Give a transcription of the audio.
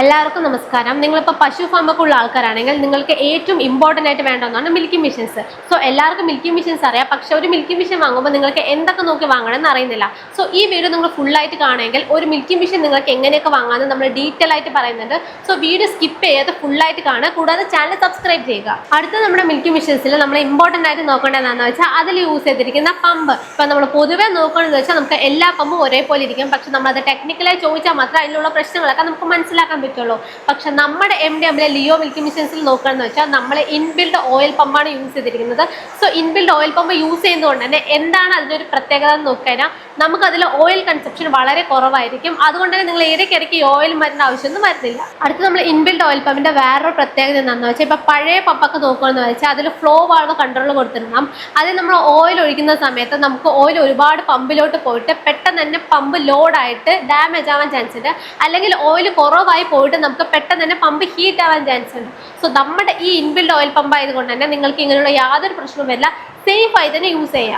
എല്ലാവർക്കും നമസ്കാരം. നിങ്ങളിപ്പോൾ പശു ഫാമൊക്കെ ഉള്ള ആൾക്കാരാണെങ്കിൽ നിങ്ങൾക്ക് ഏറ്റവും ഇമ്പോർട്ടൻ്റ് ആയിട്ട് വേണ്ട ഒന്നാണ് മിൽക്കിംഗ് മെഷീൻസ്. സോ എല്ലാവർക്കും മിൽക്കിംഗ് മെഷീൻസ് അറിയാം, പക്ഷെ ഒരു മിൽക്കിംഗ് മെഷീൻ വാങ്ങുമ്പോൾ നിങ്ങൾക്ക് എന്തൊക്കെ നോക്കി വാങ്ങണമെന്ന് അറിയുന്നില്ല. സോ ഈ വീഡിയോ നിങ്ങൾ ഫുള്ളായിട്ട് കാണുമെങ്കിൽ ഒരു മിൽക്കിംഗ് മെഷീൻ നിങ്ങൾക്ക് എങ്ങനെയൊക്കെ വാങ്ങാമെന്ന് നമ്മൾ ഡീറ്റെയിൽ ആയിട്ട് പറയുന്നുണ്ട്. സോ വീഡിയോ സ്കിപ്പ് ചെയ്യാതെ ഫുള്ളായിട്ട് കാണുക, കൂടാതെ ചാനൽ സബ്സ്ക്രൈബ് ചെയ്യുക. അടുത്ത നമ്മുടെ മിൽക്കിംഗ് മെഷീൻസിൽ നമ്മൾ ഇമ്പോർട്ടൻ്റ് ആയിട്ട് നോക്കേണ്ടതെന്ന് വെച്ചാൽ അതിൽ യൂസ് ചെയ്തിരിക്കുന്ന പമ്പ്. ഇപ്പം നമ്മൾ പൊതുവെ നോക്കുകയാണെന്ന് വെച്ചാൽ നമുക്ക് എല്ലാ പമ്പും ഒരേപോലെ ഇരിക്കും, പക്ഷെ നമ്മളത് ടെക്നിക്കലായി ചോദിച്ചാൽ മാത്രമേ അതിലുള്ള പ്രശ്നങ്ങളൊക്കെ നമുക്ക് മനസ്സിലാക്കാൻ പറ്റുള്ളൂ. പക്ഷെ നമ്മുടെ എമ്മിലെ ലിയോ മിൽക്കിംഗ് മെഷീൻസിൽ നോക്കുകയാണെന്ന് വെച്ചാൽ നമ്മൾ ഇൻബിൽഡ് ഓയിൽ പമ്പാണ് യൂസ് ചെയ്തിരിക്കുന്നത്. So inbuilt oil pump use ചെയ്യുന്നതുകൊണ്ട് തന്നെ എന്താണ് അതിനൊരു പ്രത്യേകത എന്ന് നോക്കിക്കഴിഞ്ഞാൽ നമുക്കതിൽ ഓയിൽ കൺസപ്ഷൻ വളരെ കുറവായിരിക്കും. അതുകൊണ്ട് തന്നെ നിങ്ങൾ ഇടയ്ക്കിടയ്ക്ക് ഈ ഓയിൽ മരുന്ന് ആവശ്യമൊന്നും വരുന്നില്ല. അടുത്ത് നമ്മൾ ഇൻബിൽഡ് ഓയിൽ പമ്പിന്റെ വേറൊരു പ്രത്യേകത എന്താണെന്ന് വെച്ചാൽ ഇപ്പൊ പഴയ പമ്പൊക്കെ നോക്കുകയെന്ന് വെച്ചാൽ അതിൽ ഫ്ലോ വാൾവ് കൺട്രോൾ കൊടുത്തിരുന്നാം. അതിൽ നമ്മൾ ഓയിൽ ഒഴിക്കുന്ന സമയത്ത് നമുക്ക് ഓയിൽ ഒരുപാട് പമ്പിലോട്ട് പോയിട്ട് പെട്ടെന്ന് തന്നെ പമ്പ് ലോഡായിട്ട് ഡാമേജ് ആവാൻ ചാൻസ് ഉണ്ട്, അല്ലെങ്കിൽ ഓയിൽ കുറവായി പോയിട്ട് നമുക്ക് പെട്ടെന്ന് തന്നെ പമ്പ് ഹീറ്റ് ആവാൻ ചാൻസ് ഉണ്ട്. സോ നമ്മുടെ ഈ ഇൻബിൽഡ് ഓയിൽ പമ്പ് ആയതുകൊണ്ട് തന്നെ നിങ്ങൾക്ക് ഇങ്ങനെയുള്ള യാതൊരു പ്രശ്നവും വരില്ല, സേഫ് ആയി തന്നെ യൂസ് ചെയ്യാം.